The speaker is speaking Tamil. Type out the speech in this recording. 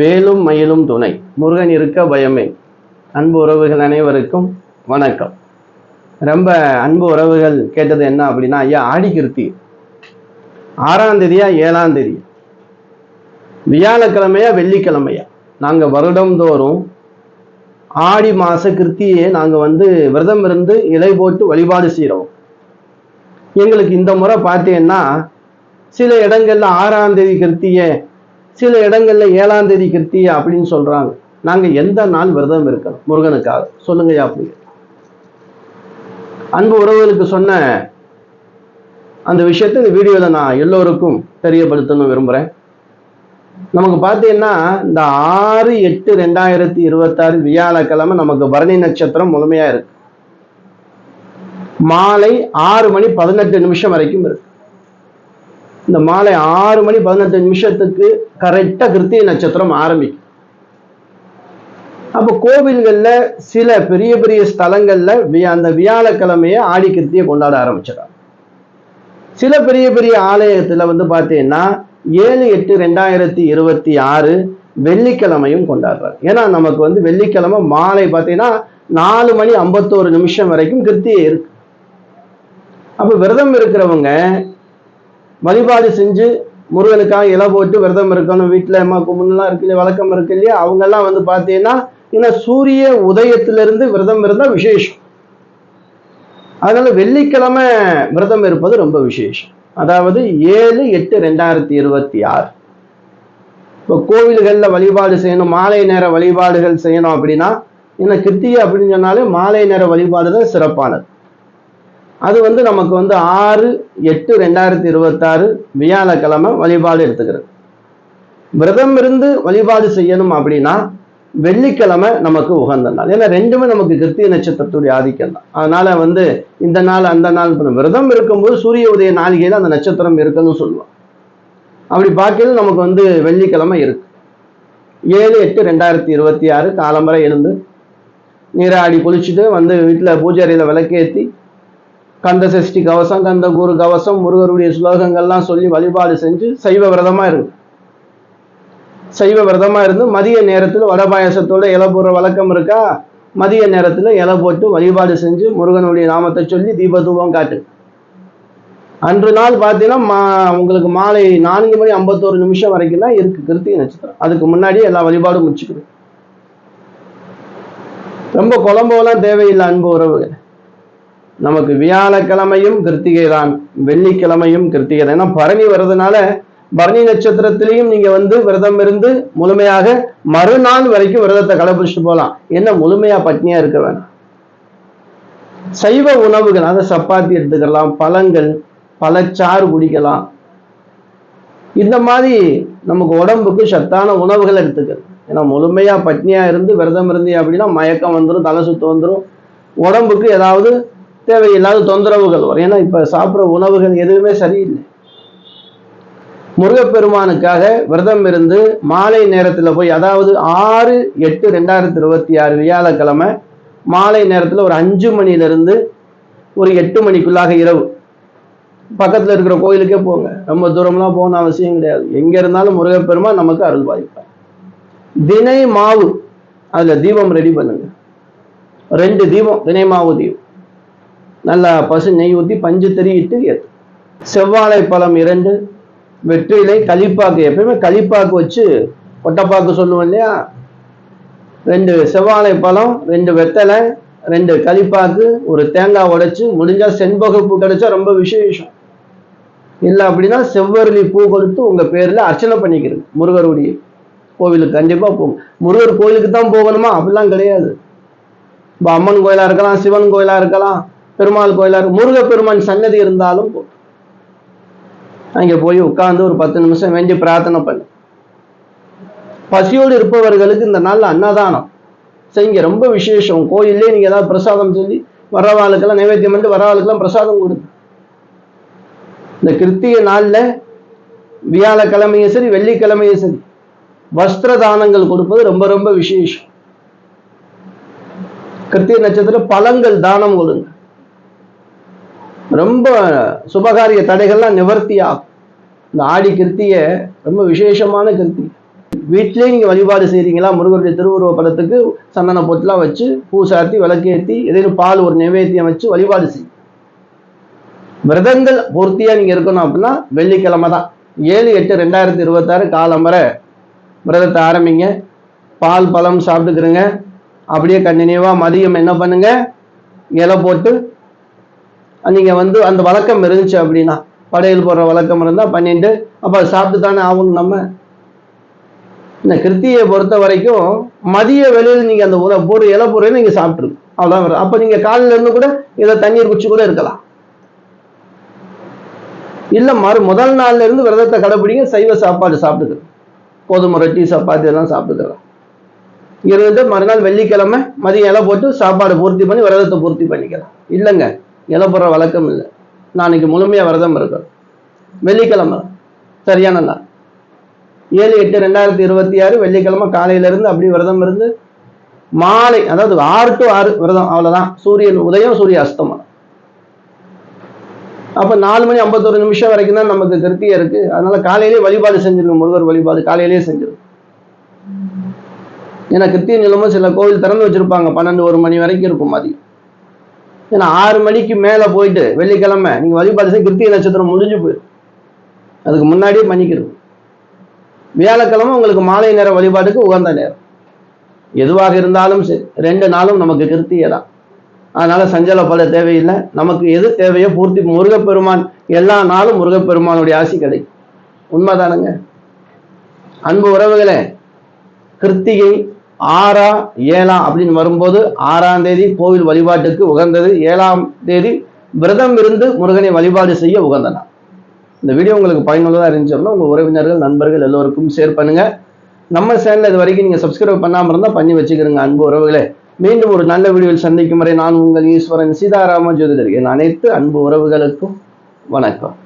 வேலும் மயிலும் துணை, முருகன் இருக்க பயமே. அன்பு உறவுகள் அனைவருக்கும் வணக்கம். ரொம்ப அன்பு உறவுகள் கேட்டது என்ன அப்படின்னா, ஐயா ஆடி கிருத்தி 6ஆம் தேதியா 7ஆம் தேதி, வியாழக்கிழமையா வெள்ளிக்கிழமையா? நாங்கள் வருடந்தோறும் ஆடி மாச கிருத்தியை நாங்கள் விரதம் இருந்து இலை போட்டு வழிபாடு செய்கிறோம். எங்களுக்கு இந்த முறை பார்த்தீங்கன்னா சில இடங்கள்ல 6ஆம் தேதி கிருத்தியை, சில இடங்கள்ல 7ஆம் தேதி கிருத்தியை அப்படின்னு சொல்றாங்க. நாங்க எந்த நாள் விரதம் இருக்கணும் முருகனுக்காக சொல்லுங்க அப்படி. அன்பு உறவுகளுக்கு சொன்ன அந்த விஷயத்தை இந்த வீடியோல நான் எல்லோருக்கும் தெரியப்படுத்தணும் விரும்புறேன். நமக்கு பார்த்தீங்கன்னா இந்த 6/8/2026 வியாழக்கிழமை நமக்கு பரணி நட்சத்திரம் முழுமையா இருக்கு. மாலை 6:18 வரைக்கும் இருக்கு. இந்த மாலை 6:18 கரெக்டா கிருத்திகை நட்சத்திரம் ஆரம்பிக்கும். அப்போ கோவில்கள்ல சில பெரிய பெரிய ஸ்தலங்கள்ல அந்த வியாழக்கிழமைய ஆடி கிருத்தியை கொண்டாட ஆரம்பிச்சிடறாங்க. சில பெரிய பெரிய ஆலயத்துல பாத்தீங்கன்னா 7/8/2026 வெள்ளிக்கிழமையும் கொண்டாடுறாங்க. ஏன்னா நமக்கு வெள்ளிக்கிழமை மாலை பார்த்தீங்கன்னா 4:51 வரைக்கும் கிருத்திகை இருக்கு. அப்ப விரதம் இருக்கிறவங்க வழிபாடு செஞ்சு முருகனுக்காக இலை போட்டு விரதம் இருக்கணும். வீட்டில் முன்னெல்லாம் இருக்கு இல்லையா, வழக்கம் இருக்கு இல்லையா, அவங்கெல்லாம் பார்த்தீங்கன்னா இன்னும் சூரிய உதயத்திலிருந்து விரதம் இருந்தால் விசேஷம். அதனால வெள்ளிக்கிழமை விரதம் இருப்பது ரொம்ப விசேஷம். அதாவது 7/8/2026 இப்போ கோவில்களில் வழிபாடு செய்யணும், மாலை நேர வழிபாடுகள் செய்யணும் அப்படின்னா, இன்னும் கிருத்திகை அப்படின்னு சொன்னாலே மாலை நேர வழிபாடு தான் சிறப்பானது. அது நமக்கு 6/8/2026 வியாழக்கிழமை வழிபாடு எடுத்துக்கிறது. விரதம் இருந்து வழிபாடு செய்யணும் அப்படின்னா வெள்ளிக்கிழமை நமக்கு உகந்த நாள். ஏன்னா ரெண்டுமே நமக்கு கிருத்திகை நட்சத்திரத்துடைய ஆதிக்கம் தான். அதனால இந்த நாள் அந்த நாள் விரதம் இருக்கும்போது சூரிய உதய நாளிகையில அந்த நட்சத்திரம் இருக்குன்னு சொல்லுவோம். அப்படி பார்க்கல நமக்கு வெள்ளிக்கிழமை இருக்கு. 7/8/2026 காலம்பரை எழுந்து நீராடி குளிச்சுட்டு வீட்டில் பூஜை அறையில விளக்கேற்றி கந்த சஷ்டி கவசம், கந்த குரு கவசம், முருகருடைய ஸ்லோகங்கள்லாம் சொல்லி வழிபாடு செஞ்சு சைவ விரதமா இருக்கு. சைவ விரதமா இருந்து மதிய நேரத்தில் வட பாயசத்தோட இலை போடுற வழக்கம் இருக்கா? மதிய நேரத்தில் இலை போட்டு வழிபாடு செஞ்சு முருகனுடைய நாமத்தை சொல்லி தீபதூபம் காட்டு. அன்று நாள் பார்த்தீங்கன்னா உங்களுக்கு மாலை 4:51 வரைக்கும் தான் இருக்கு கிருத்திகை நட்சத்திரம். அதுக்கு முன்னாடியே எல்லா வழிபாடும் முடிச்சுக்கணும். ரொம்ப குழம்புலாம் தேவையில்லை அன்பு உறவுகள். நமக்கு வியாழக்கிழமையும் கிருத்திகை தான், வெள்ளிக்கிழமையும் கிருத்திகை தான். ஏன்னா பரணி வர்றதுனால பரணி நட்சத்திரத்திலையும் நீங்க விரதம் இருந்து முழுமையாக மறுநாள் வரைக்கும் விரதத்தை கடைபிடிச்சிட்டு போகலாம். என்ன முழுமையா பட்னியா இருக்க வேணாம். சைவ உணவுகள், அதை சப்பாத்தி எடுத்துக்கலாம், பழங்கள், பழச்சாறு குடிக்கலாம். இந்த மாதிரி நமக்கு உடம்புக்கு சத்தான உணவுகள் எடுத்துக்கிறது. ஏன்னா முழுமையா பட்னியா இருந்து விரதம் இருந்து அப்படின்னா மயக்கம் வந்துடும், தலை சுத்து வந்துடும், உடம்புக்கு ஏதாவது தேவையில்லாத தொந்தரவுகள் வரும். ஏன்னா இப்ப சாப்பிட்ற உணவுகள் எதுவுமே சரியில்லை. முருகப்பெருமானுக்காக விரதம் இருந்து மாலை நேரத்துல போய், அதாவது 6/8/2026 வியாழக்கிழமை மாலை நேரத்துல ஒரு 5 மணிலிருந்து ஒரு 8 மணிக்குள்ளாக இரவு பக்கத்துல இருக்கிற கோயிலுக்கே போங்க. ரொம்ப தூரம்லாம் போகணும் அவசியம் கிடையாது. எங்க இருந்தாலும் முருகப்பெருமான் நமக்கு அருள் பாதிப்பார். தினை மாவு, அதுல தீபம் ரெடி பண்ணுங்க. 2 தீபம், தினை மாவு தீபம், நல்லா பசு நெய் ஊற்றி பஞ்சு தெரியட்டு ஏற்று. செவ்வாழை பழம் 2, வெற்றிலை, களிப்பாக்கு, எப்பயுமே களிப்பாக்கு வச்சு கொட்டைப்பாக்கு சொல்லுவோம் இல்லையா, 2 செவ்வாழை பழம், 2 வெத்தலை, 2 களிப்பாக்கு, ஒரு தேங்காய் உடைச்சு, முடிஞ்சா செண்பக பூ கிடைச்சா ரொம்ப விசேஷம். இல்லை அப்படின்னா செவ்வரளி பூ கொடுத்து உங்க பேர்ல அர்ச்சனை பண்ணிக்கிறது. முருகருடைய கோவிலுக்கு கண்டிப்பா போகும். முருகர் கோயிலுக்கு தான் போகணுமா அப்படிலாம் கிடையாது. இப்போ அம்மன் கோயிலா இருக்கலாம், சிவன் கோயிலா இருக்கலாம், பெருமாள் கோயிலா இருக்கு, முருகப்பெருமான் சன்னதி இருந்தாலும் அங்கே போய் உட்கார்ந்து ஒரு 10 நிமிஷம் வேண்டி பிரார்த்தனை பண்ணு. பசியோடு இருப்பவர்களுக்கு இந்த நாள்ல அன்னதானம் செய்யுங்க, ரொம்ப விசேஷம். கோயிலே நீங்க ஏதாவது பிரசாதம் சொல்லி வரவாளுக்கெல்லாம் நைவேத்தியம் பண்ணிட்டு வரவாளுக்கெல்லாம் பிரசாதம் கொடுங்க. இந்த கிருத்திகை நாள்ல வியாழக்கிழமையும் சரி வெள்ளிக்கிழமையும் சரி வஸ்திர தானங்கள் கொடுப்பது ரொம்ப ரொம்ப விசேஷம். கிருத்திகை நட்சத்திரம் பழங்கள் தானம் கொடுங்க. ரொம்ப சுபகாரிய தடைகள்லாம் நிவர்த்தி ஆகும். இந்த ஆடி கிருத்திகை ரொம்ப விசேஷமான கிருத்திகை. வீட்டிலேயே நீங்க வழிபாடு செய்றீங்களா, முருகருடைய திருவுருவ படத்துக்கு சந்தன பொட்டுலாம் வச்சு பூ சாத்தி விளக்கேற்றி ஏதேனும் பால் ஒரு நைவேத்தியம் வச்சு வழிபாடு செய்யும். விரதங்கள் பூர்த்தியா நீங்க இருக்கணும் அப்படின்னா வெள்ளிக்கிழமை தான் 7/8/2026 காலம்பரை விரதத்தை ஆரம்பிங்க. பால் பழம் சாப்பிட்டுக்கிறங்க. அப்படியே கண்டினியூவா மதியம் என்ன பண்ணுங்க, இலை போட்டு நீங்க அந்த வழக்கம் இருந்துச்சு அப்படின்னா, படையல் போடுற வழக்கம் இருந்தா பண்ணிட்டு அப்ப சாப்பிட்டு தானே ஆகணும். நம்ம இந்த கிருத்தியை பொறுத்த வரைக்கும் மதிய வேளையில் நீங்க அந்த போடு இலை போடுறது நீங்க சாப்பிட்டுருங்க, அவ்வளவுதான். அப்ப நீங்க காலையில இருந்து கூட இதை தண்ணீர் குடிச்சு கூட இருக்கலாம். இல்ல முதல் நாள்ல இருந்து விரதத்தை கடைபிடிங்க, சைவ சாப்பாடு சாப்பிட்டுக்கிறோம், கோதுமை ரொட்டி சப்பாத்தி எல்லாம் சாப்பிட்டுக்கிறோம். இருந்துட்டு மறுநாள் வெள்ளிக்கிழமை மதியம் இலை போட்டு சாப்பாடு பூர்த்தி பண்ணி விரதத்தை பூர்த்தி பண்ணிக்கலாம். இல்லைங்க, இலை போடுற வழக்கம் இல்லை, நான் இன்னைக்கு முழுமையா விரதம் இருக்கிறேன். வெள்ளிக்கிழமை சரியான நாள் 7/8/2026 வெள்ளிக்கிழமை காலையில இருந்து அப்படி விரதம் இருந்து மாலை, அதாவது 6 to 6 விரதம், அவ்வளவுதான். சூரியன் உதயம் சூரிய அஸ்தமனம். அப்ப 4:51 வரைக்கும் தான் நமக்கு கிருத்தியை இருக்கு. அதனால காலையிலேயே வழிபாடு செஞ்சிருக்கும், முருகர் வழிபாடு காலையிலேயே செஞ்சிருக்கும். ஏன்னா கிருத்திய நிலமும் சில கோவில் திறந்து வச்சிருப்பாங்க, 12-1 மணி வரைக்கும் இருக்கும் மதியம். ஏன்னா 6 மணிக்கு மேல போயிட்டு வெள்ளிக்கிழமை நீங்க வழிபாடு செய்ய கிருத்திய நட்சத்திரம் முடிஞ்சு போயிடும், அதுக்கு முன்னாடியே பண்ணிக்கிறது. வியாழக்கிழமை உங்களுக்கு மாலை நேர வழிபாடுக்கு உகந்த நேரம். எதுவாக இருந்தாலும் சரி 2 நாளும் நமக்கு கிருத்தியை தான். அதனால சஞ்சலப்பட தேவையில்லை. நமக்கு எது தேவையோ பூர்த்தி, முருகப்பெருமான் எல்லா நாளும் முருகப்பெருமானுடைய ஆசி கிடைக்கும். உண்மைதானுங்க அன்பு உறவுகளே. கிருத்திகை 6 7 அப்படின்னு வரும்போது 6ஆம் தேதி கோவில் வழிபாட்டுக்கு உகந்தது, 7ஆம் தேதி விரதம் இருந்து முருகனை வழிபாடு செய்ய உகந்தனா. இந்த வீடியோ உங்களுக்கு பயனுள்ளதாக இருந்துச்சுன்னா உங்க உறவினர்கள் நண்பர்கள் எல்லோருக்கும் ஷேர் பண்ணுங்க. நம்ம சேனல் இது வரைக்கும் நீங்க சப்ஸ்கிரைப் பண்ணாம இருந்தா பண்ணி வச்சுக்கிறீங்க. அன்பு உறவுகளே, மீண்டும் ஒரு நல்ல வீடியோவில் சந்திக்கும் வரை நான் உங்கள் ஈஸ்வரன் சீதாராம ஜோதிடர். என் அனைத்து அன்பு உறவுகளுக்கும் வணக்கம்.